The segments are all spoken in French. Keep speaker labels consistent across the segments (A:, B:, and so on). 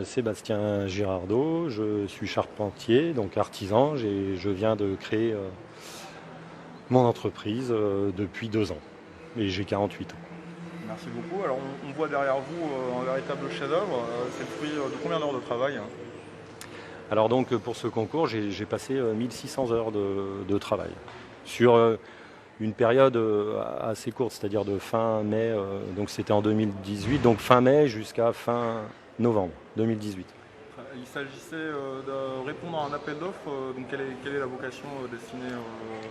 A: Sébastien Girardot, je suis charpentier, donc artisan. Je viens de créer mon entreprise depuis 2 ans et j'ai 48 ans.
B: Merci beaucoup. Alors on voit derrière vous un véritable chef-d'œuvre. C'est le fruit de combien d'heures de travail?
A: Alors donc pour ce concours, j'ai passé 1600 heures de travail sur une période assez courte, c'est-à-dire de fin mai, donc c'était en 2018, donc fin mai jusqu'à fin novembre 2018.
B: Il s'agissait de répondre à un appel d'offres. Donc quelle est la vocation destinée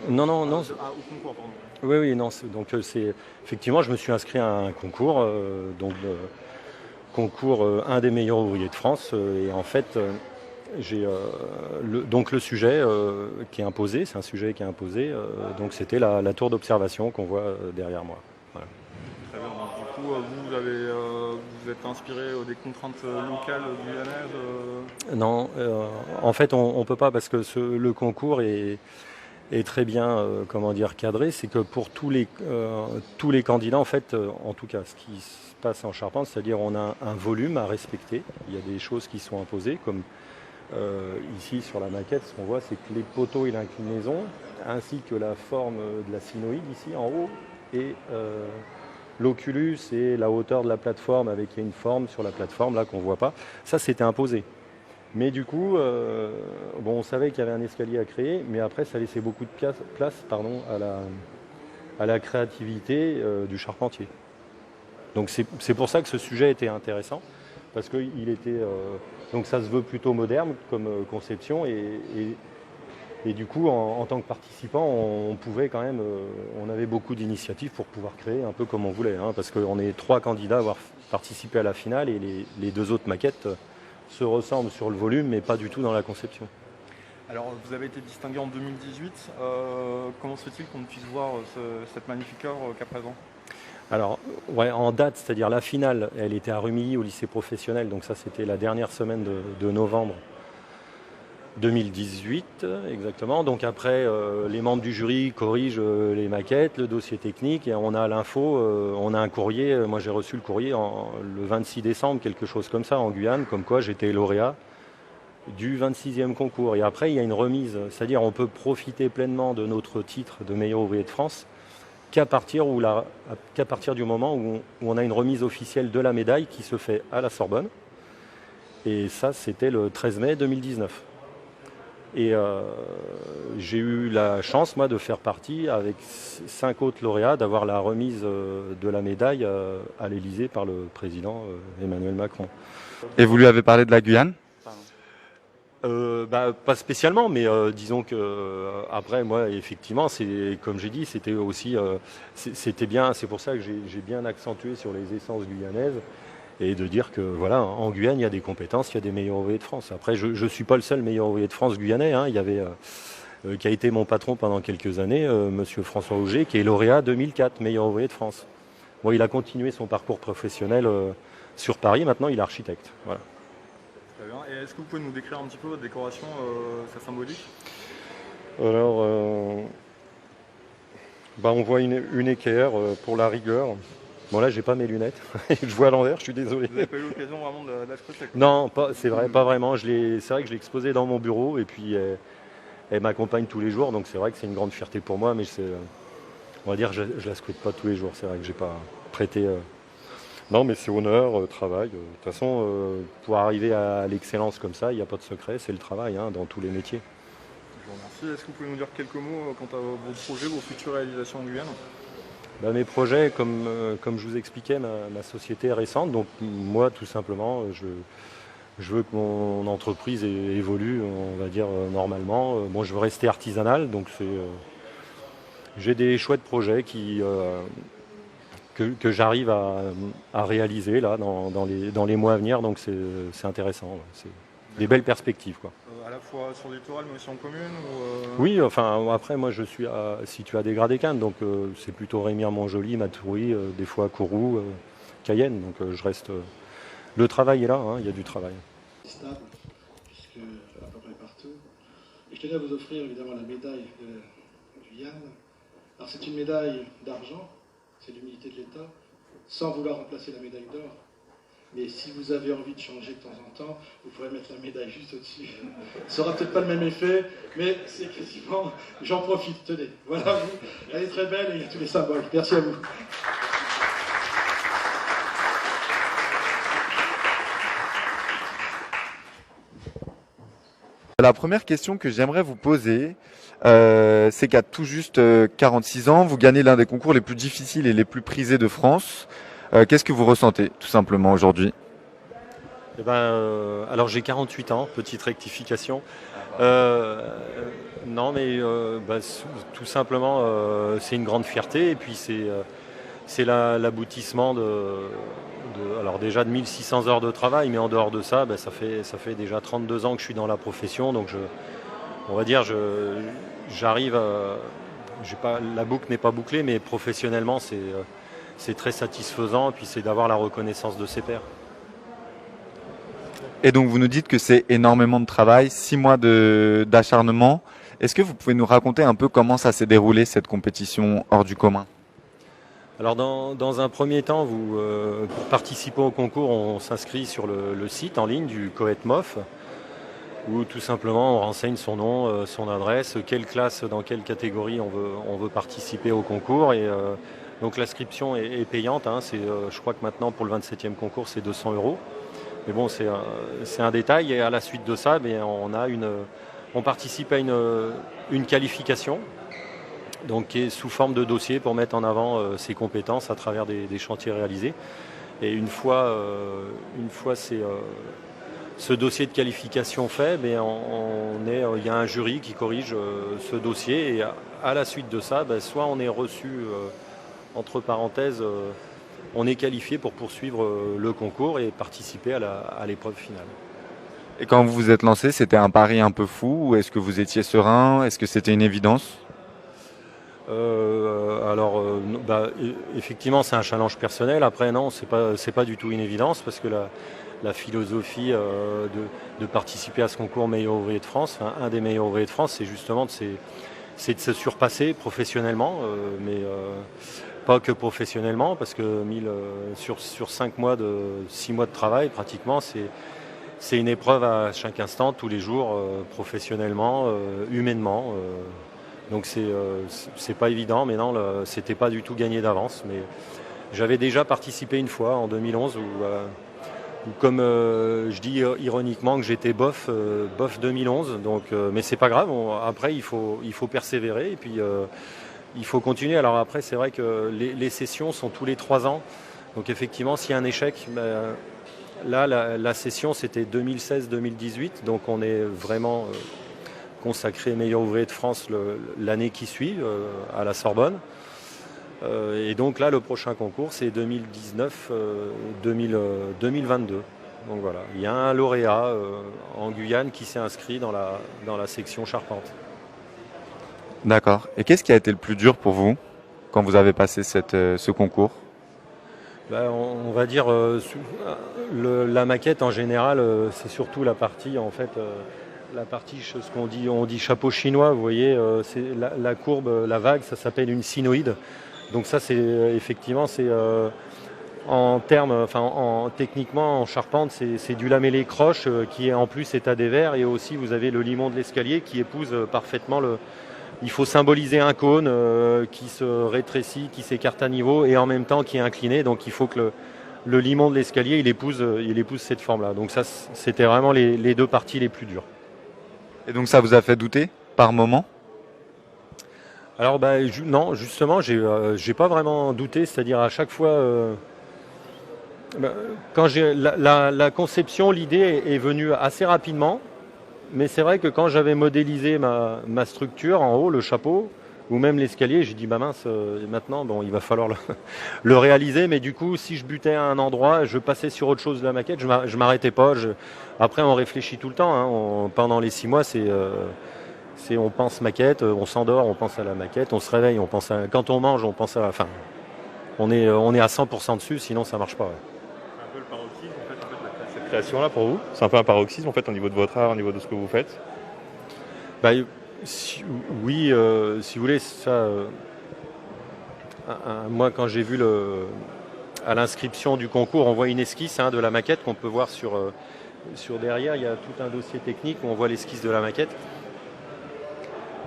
A: Non, non, non.
B: au concours, pardon.
A: Oui, oui, non. Donc c'est effectivement, je me suis inscrit à un concours, concours un des meilleurs ouvriers de France, et en fait, j'ai donc le sujet qui est imposé, c'est un sujet qui est imposé, donc c'était la tour d'observation qu'on voit derrière moi. Voilà.
B: Très bien. Donc, du coup, vous êtes inspiré des contraintes locales guyanaises.
A: Non, en fait, on ne peut pas parce que le concours est très bien comment dire, cadré. C'est que pour tous les candidats, en fait, en tout cas, ce qui se passe en charpente, c'est-à-dire on a un volume à respecter. Il y a des choses qui sont imposées, comme ici sur la maquette, ce qu'on voit, c'est que les poteaux et l'inclinaison, ainsi que la forme de la sinoïde ici en haut, et l'oculus et la hauteur de la plateforme avec une forme sur la plateforme là qu'on ne voit pas, ça c'était imposé. Mais du coup, bon, on savait qu'il y avait un escalier à créer, mais après ça laissait beaucoup de place pardon, à la créativité du charpentier. Donc c'est pour ça que ce sujet était intéressant, parce que donc ça se veut plutôt moderne comme conception, et du coup en tant que participant, on pouvait quand même, on avait beaucoup d'initiatives pour pouvoir créer un peu comme on voulait, hein, parce qu'on est 3 candidats à avoir participé à la finale, et les 2 autres maquettes se ressemblent sur le volume, mais pas du tout dans la conception.
B: Alors, vous avez été distingué en 2018. Comment se fait-il qu'on ne puisse voir cette magnifique œuvre qu'à présent?
A: Alors, ouais, en date, c'est-à-dire la finale, elle était à Rumilly au lycée professionnel, donc ça c'était la dernière semaine de novembre 2018 exactement. Donc après, les membres du jury corrigent les maquettes, le dossier technique, et on a l'info, on a un courrier. Moi j'ai reçu le courrier le 26 décembre, quelque chose comme ça, en Guyane, comme quoi j'étais lauréat du 26e concours. Et après, il y a une remise, c'est-à-dire on peut profiter pleinement de notre titre de meilleur ouvrier de France qu'à partir du moment où on a une remise officielle de la médaille qui se fait à la Sorbonne. Et ça, c'était le 13 mai 2019. Et j'ai eu la chance, moi, de faire partie, avec 5 autres lauréats, d'avoir la remise de la médaille à l'Élysée par le président Emmanuel Macron.
C: Et vous lui avez parlé de la Guyane?
A: Pas spécialement, mais disons que après, moi, effectivement, c'est comme j'ai dit, c'était aussi, c'était bien. C'est pour ça que j'ai bien accentué sur les essences guyanaises, et de dire que voilà, en Guyane, il y a des compétences, il y a des meilleurs ouvriers de France. Après, je ne suis pas le seul meilleur ouvrier de France guyanais, hein. Il y avait qui a été mon patron pendant quelques années, Monsieur François Auger, qui est lauréat 2004, meilleur ouvrier de France. Bon, il a continué son parcours professionnel sur Paris. Maintenant, il est architecte. Voilà.
B: Très bien. Et est-ce que vous pouvez nous décrire un petit peu votre décoration, sa symbolique?
A: Alors, on voit une équerre pour la rigueur. Bon, là, j'ai pas mes lunettes. Je vois à l'envers, je suis désolé.
B: Vous n'avez pas eu l'occasion vraiment de la scruter?
A: Non, c'est vrai, pas vraiment. C'est vrai que je l'ai exposée dans mon bureau, et puis elle m'accompagne tous les jours, donc c'est vrai que c'est une grande fierté pour moi, mais on va dire, je la scrute pas tous les jours. C'est vrai que j'ai pas prêté. Non, mais c'est honneur, travail. De toute façon, pour arriver à l'excellence comme ça, il n'y a pas de secret, c'est le travail, hein, dans tous les métiers.
B: Je vous remercie. Est-ce que vous pouvez nous dire quelques mots quant à vos projets, vos futures réalisations en Guyane?
A: Mes projets, comme je vous expliquais, ma société est récente, donc moi, tout simplement, je veux que mon entreprise évolue, on va dire, normalement. Bon, je veux rester artisanal, donc j'ai des chouettes projets que j'arrive à réaliser là dans les mois à venir, donc c'est intéressant. Ouais. C'est des belles perspectives, quoi.
B: À la fois sur le littoral mais aussi en commune
A: Oui, enfin après moi je suis situé à Dégradé-Quinte, donc c'est plutôt Rémire-Montjoly, Matoury, des fois Kourou, Cayenne, donc je reste. Le travail est là, hein, il y a du travail.
D: Stable, puisque à peu près partout. Et je tenais à vous offrir évidemment la médaille de Guyane. Alors c'est une médaille d'argent, c'est l'humilité de l'État, sans vouloir remplacer la médaille d'or. Mais si vous avez envie de changer de temps en temps, vous pourrez mettre la médaille juste au-dessus. Ça n'aura peut-être pas le même effet, mais c'est quasiment... J'en profite, tenez. Voilà, elle est très belle et il y a tous les symboles. Merci à vous.
C: La première question que j'aimerais vous poser, c'est qu'à tout juste 46 ans, vous gagnez l'un des concours les plus difficiles et les plus prisés de France. Qu'est-ce que vous ressentez, tout simplement, aujourd'hui?
A: Eh ben, alors j'ai 48 ans, petite rectification. Euh, non, mais tout simplement, c'est une grande fierté et puis c'est l'aboutissement alors déjà de 1600 heures de travail, mais en dehors de ça, ça fait déjà 32 ans que je suis dans la profession, donc on va dire, j'arrive à, la boucle n'est pas bouclée, mais professionnellement, c'est très satisfaisant, et puis c'est d'avoir la reconnaissance de ses pairs.
C: Et donc, vous nous dites que c'est énormément de travail, 6 mois d'acharnement. Est-ce que vous pouvez nous raconter un peu comment ça s'est déroulé, cette compétition hors du commun?
A: Alors dans un premier temps, pour participer au concours, on s'inscrit sur le site en ligne du COETMOF, où tout simplement on renseigne son nom, son adresse, quelle classe, dans quelle catégorie on veut participer au concours. Et donc l'inscription est payante, hein, je crois que maintenant pour le 27e concours c'est 200 €. Mais bon, c'est un détail, et à la suite de ça, on participe à une qualification, donc qui est sous forme de dossier pour mettre en avant ses compétences à travers des chantiers réalisés. Et une fois ce dossier de qualification fait, il y a un jury qui corrige ce dossier, et à la suite de ça, soit on est reçu, entre parenthèses, on est qualifié pour poursuivre le concours et participer à l'épreuve finale.
C: Et quand vous vous êtes lancé, c'était un pari un peu fou, ou est-ce que vous étiez serein? Est-ce que c'était une évidence?
A: Effectivement, c'est un challenge personnel. Après, non, c'est pas du tout une évidence, parce que la philosophie de participer à ce concours meilleur ouvrier de France, enfin, un des meilleurs ouvriers de France, c'est justement c'est de se surpasser professionnellement, mais pas que professionnellement, parce que sur 6 mois de travail, pratiquement, c'est une épreuve à chaque instant, tous les jours, professionnellement, humainement. Donc c'est pas évident, mais non, c'était pas du tout gagné d'avance. Mais j'avais déjà participé une fois en 2011 où comme je dis ironiquement que j'étais bof 2011. Donc, mais c'est pas grave. Après il faut persévérer, et puis il faut continuer. Alors après, c'est vrai que les sessions sont tous les 3 ans. Donc effectivement, s'il y a un échec, là la session c'était 2016-2018. Donc on est vraiment consacré meilleur ouvrier de France l'année qui suit à la Sorbonne. Et donc là, le prochain concours, c'est 2019-2022. Donc voilà, il y a un lauréat en Guyane qui s'est inscrit dans la section charpente.
C: D'accord. Et qu'est-ce qui a été le plus dur pour vous quand vous avez passé ce concours?
A: On va dire la maquette en général, c'est surtout la partie en fait. Ce on dit chapeau chinois, vous voyez, c'est la courbe, la vague, ça s'appelle une sinoïde. Donc ça, c'est effectivement, techniquement en charpente, c'est du lamellé croche qui est en plus état des verres, et aussi vous avez le limon de l'escalier qui épouse parfaitement il faut symboliser un cône qui se rétrécit, qui s'écarte à niveau, et en même temps qui est incliné. Donc il faut que le limon de l'escalier il épouse cette forme-là. Donc ça, c'était vraiment les deux parties les plus dures.
C: Et donc ça vous a fait douter par moment?
A: Alors non, justement, j'ai pas vraiment douté. C'est-à-dire à chaque fois, quand la conception, l'idée est venue assez rapidement. Mais c'est vrai que quand j'avais modélisé ma structure en haut, le chapeau, ou même l'escalier, j'ai dit mince, maintenant il va falloir le réaliser. Mais du coup, si je butais à un endroit, je passais sur autre chose de la maquette, je m'arrêtais pas. Après, on réfléchit tout le temps, hein. Pendant les 6 mois, on pense maquette, on s'endort, on pense à la maquette, on se réveille, quand on mange, on pense à la fin. On est à 100% dessus, sinon ça marche pas. Ouais.
B: C'est un peu le paroxysme en fait, cette création-là pour vous. C'est un peu un paroxysme en fait au niveau de votre art, au niveau de ce que vous faites.
A: Oui, si vous voulez, ça. Moi, quand j'ai vu à l'inscription du concours, on voit une esquisse de la maquette qu'on peut voir sur derrière. Il y a tout un dossier technique où on voit l'esquisse de la maquette.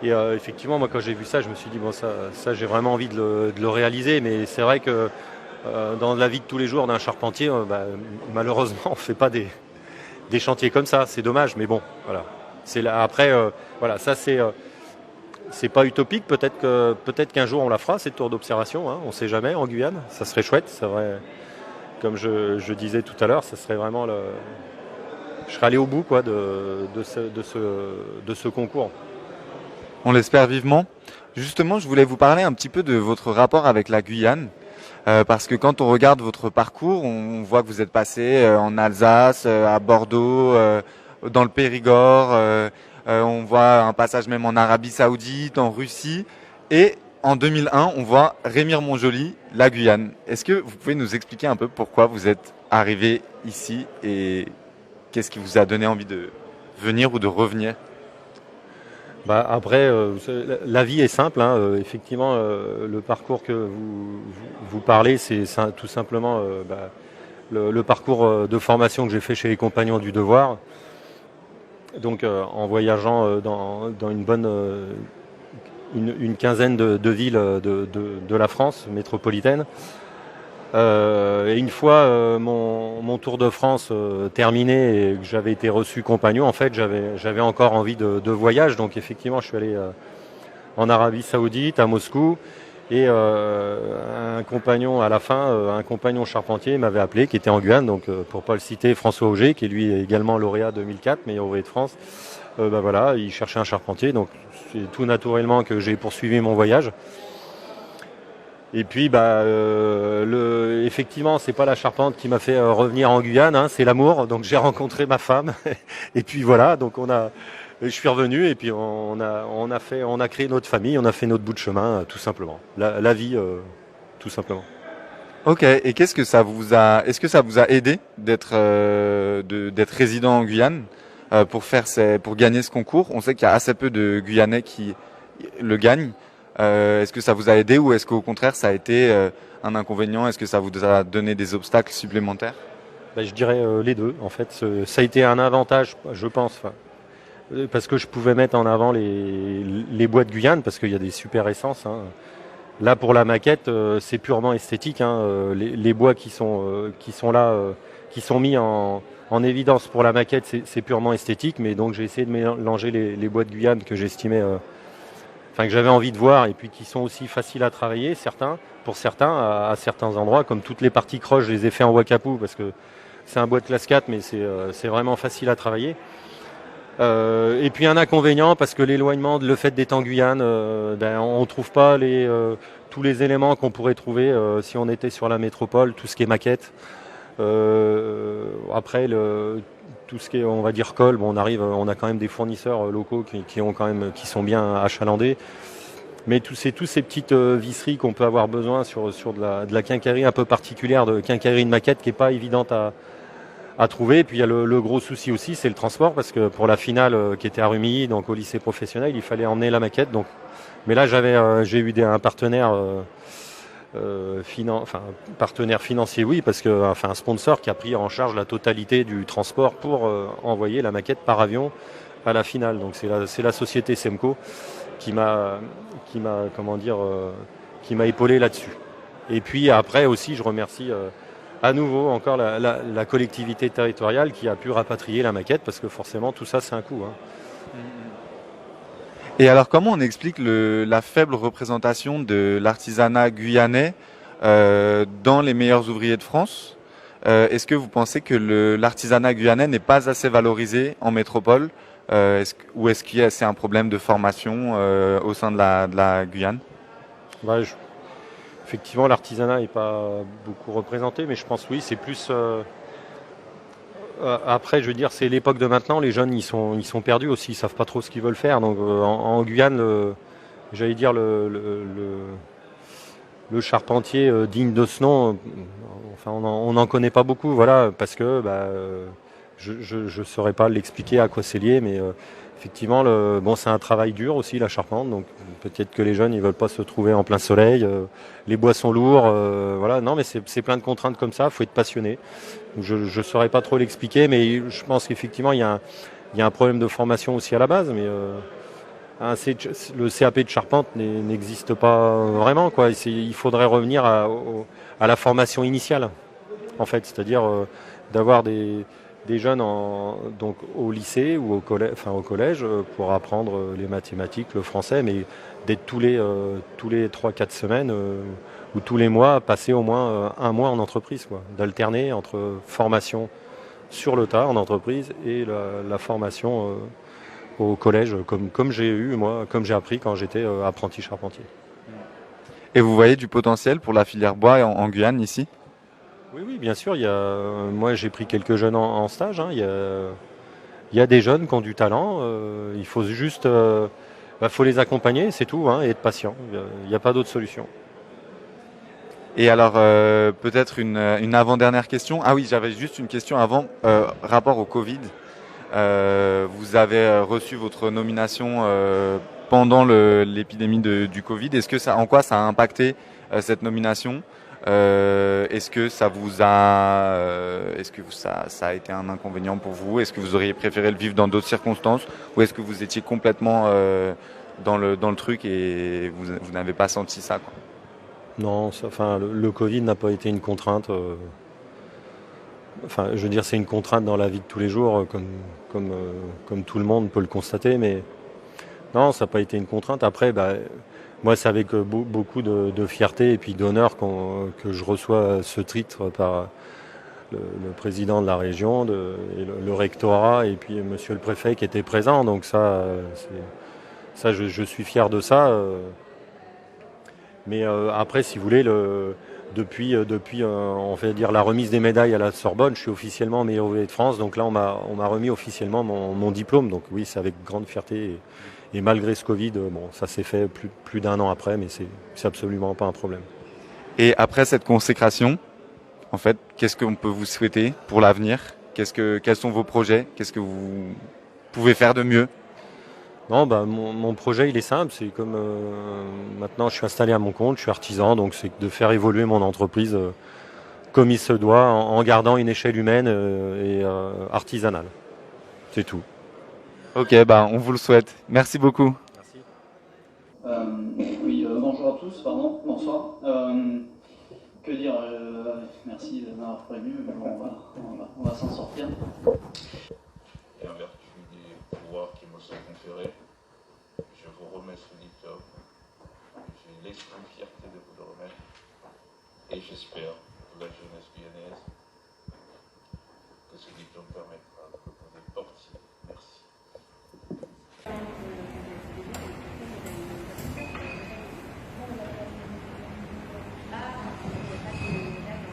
A: Et effectivement, moi, quand j'ai vu ça, je me suis dit, bon, ça j'ai vraiment envie de le réaliser. Mais c'est vrai que dans la vie de tous les jours d'un charpentier, malheureusement, on ne fait pas des chantiers comme ça. C'est dommage, mais bon, voilà. C'est là, après, voilà, ça c'est pas utopique. Peut-être qu'un jour on la fera, cette tour d'observation. On ne sait jamais, en Guyane. Ça serait chouette. C'est vrai, comme je disais tout à l'heure, ça serait vraiment je serais allé au bout quoi, de ce concours.
C: On l'espère vivement. Justement, je voulais vous parler un petit peu de votre rapport avec la Guyane. Parce que quand on regarde votre parcours, on voit que vous êtes passé en Alsace, à Bordeaux, dans le Périgord. On voit un passage même en Arabie Saoudite, en Russie. Et en 2001, on voit Rémire-Montjoly, la Guyane. Est-ce que vous pouvez nous expliquer un peu pourquoi vous êtes arrivé ici et qu'est-ce qui vous a donné envie de venir ou de revenir?
A: Après, la vie est simple. Effectivement, le parcours que vous parlez, c'est tout simplement le parcours de formation que j'ai fait chez les Compagnons du Devoir. Donc, en voyageant dans une quinzaine de villes de la France métropolitaine. Et une fois mon Tour de France terminé et que j'avais été reçu compagnon, en fait, j'avais encore envie de voyage. Donc effectivement, je suis allé en Arabie Saoudite, à Moscou, et un compagnon à la fin, un compagnon charpentier m'avait appelé, qui était en Guyane, donc pour pas le citer, François Auger, qui est lui également lauréat 2004, meilleur ouvrier de France. Voilà, il cherchait un charpentier, donc c'est tout naturellement que j'ai poursuivi mon voyage. Et puis, effectivement, c'est pas la charpente qui m'a fait revenir en Guyane, c'est l'amour. Donc, j'ai rencontré ma femme. Et puis voilà. Donc, je suis revenu et puis on a créé notre famille, on a fait notre bout de chemin, tout simplement. La vie, tout simplement.
C: Ok. Et est-ce que ça vous a aidé d'être résident en Guyane pour gagner ce concours? On sait qu'il y a assez peu de Guyanais qui le gagnent. Est-ce que ça vous a aidé ou est-ce qu'au contraire ça a été un inconvénient? Est-ce que ça vous a donné des obstacles supplémentaires?
A: Je dirais les deux. En fait, ça a été un avantage, je pense, parce que je pouvais mettre en avant les bois de Guyane, parce qu'il y a des super essences. Là, pour la maquette, c'est purement esthétique. Les bois qui sont là, qui sont mis en évidence pour la maquette, c'est purement esthétique. Mais donc, j'ai essayé de mélanger les bois de Guyane que j'estimais que j'avais envie de voir et puis qui sont aussi faciles à travailler, pour certains, à certains endroits, comme toutes les parties croches, je les ai fait en Wakapu parce que c'est un bois de classe 4, mais c'est vraiment facile à travailler. Et puis un inconvénient, parce que l'éloignement, le fait d'être en Guyane, on ne trouve pas tous les éléments qu'on pourrait trouver si on était sur la métropole, tout ce qui est maquette. Après, tout ce qui est, on va dire, colle, on a quand même des fournisseurs locaux qui sont bien achalandés. Mais tous ces petites visseries qu'on peut avoir besoin sur de la quincaillerie un peu particulière, de quincaillerie de maquette qui n'est pas évidente à trouver. Et puis il y a le gros souci aussi, c'est le transport, parce que pour la finale qui était à Rumilly, donc au lycée professionnel, il fallait emmener la maquette. Mais là, j'ai eu un partenaire. Partenaire financier, oui, parce que un sponsor qui a pris en charge la totalité du transport pour envoyer la maquette par avion à la finale. Donc c'est la société Semco qui m'a épaulé là-dessus. Et puis après aussi, je remercie à nouveau encore la collectivité territoriale qui a pu rapatrier la maquette, parce que forcément tout ça c'est un coût.
C: Et alors, comment on explique la faible représentation de l'artisanat guyanais dans les meilleurs ouvriers de France? Est-ce que vous pensez que l'artisanat guyanais n'est pas assez valorisé en métropole, ou est-ce que c'est un problème de formation au sein de la Guyane?
A: Effectivement, l'artisanat n'est pas beaucoup représenté, mais je pense oui, c'est plus... après, je veux dire, c'est l'époque de maintenant. Les jeunes, ils sont perdus aussi. Ils savent pas trop ce qu'ils veulent faire. Donc, en Guyane, j'allais dire le charpentier digne de ce nom. On n'en connaît pas beaucoup. Voilà, parce que je saurais pas l'expliquer à quoi c'est lié, mais effectivement, bon, c'est un travail dur aussi, la charpente. Donc peut-être que les jeunes, ils veulent pas se trouver en plein soleil. Les bois sont lourds. Voilà, non, mais c'est plein de contraintes comme ça. Il faut être passionné. Je ne saurais pas trop l'expliquer, mais je pense qu'effectivement, il y a un problème de formation aussi à la base. Mais le CAP de charpente n'existe pas vraiment, quoi. Il faudrait revenir à la formation initiale, en fait, c'est-à-dire d'avoir des jeunes donc au lycée ou au collège pour apprendre les mathématiques, le français, mais d'être tous les 3-4 semaines ou tous les mois, passer au moins un mois en entreprise, quoi, d'alterner entre formation sur le tas en entreprise et la formation au collège, comme j'ai eu moi, comme j'ai appris quand j'étais apprenti charpentier.
C: Et vous voyez du potentiel pour la filière bois en Guyane ici?
A: Oui, oui, bien sûr. Moi, j'ai pris quelques jeunes en stage. Hein. Il y a des jeunes qui ont du talent. Il faut juste, faut les accompagner, c'est tout, hein, et être patient. Il n'y a pas d'autre solution.
C: Et alors, peut-être une avant-dernière question. Ah oui, j'avais juste une question avant, rapport au Covid. Vous avez reçu votre nomination pendant l'épidémie du Covid. En quoi ça a impacté cette nomination? Est-ce que ça vous a, est-ce que ça a été un inconvénient pour vous? Est-ce que vous auriez préféré le vivre dans d'autres circonstances, ou est-ce que vous étiez complètement dans le truc et vous n'avez pas senti ça, quoi?
A: Non, le Covid n'a pas été une contrainte. Je veux dire, c'est une contrainte dans la vie de tous les jours, comme tout le monde peut le constater, mais non, ça n'a pas été une contrainte. Après, moi, c'est avec beaucoup de fierté et puis d'honneur que je reçois ce titre par le président de la région, et le rectorat et puis monsieur le préfet qui était présent. Donc je suis fier de ça. Mais après, si vous voulez, depuis on va dire la remise des médailles à la Sorbonne, je suis officiellement meilleur ouvrier de France. Donc là, on m'a remis officiellement mon diplôme. Donc oui, c'est avec grande fierté. Et malgré ce Covid, bon, ça s'est fait plus d'un an après, mais c'est absolument pas un problème.
C: Et après cette consécration, en fait, qu'est-ce qu'on peut vous souhaiter pour l'avenir? Quels sont vos projets? Qu'est-ce que vous pouvez faire de mieux?
A: Non, mon projet, il est simple. C'est comme maintenant, je suis installé à mon compte, je suis artisan, donc c'est de faire évoluer mon entreprise comme il se doit, en gardant une échelle humaine et artisanale. C'est tout.
C: Ok, on vous le souhaite. Merci beaucoup.
A: Merci.
E: Oui, bonjour à tous, pardon, bonsoir. Que dire, merci de m'avoir prévenu, mais bon, on va s'en sortir.
F: Et en vertu des pouvoirs qui me sont conférés, je vous remets ce diplôme. J'ai l'extrême fierté de vous le remettre. Et j'espère que la jeunesse guyanaise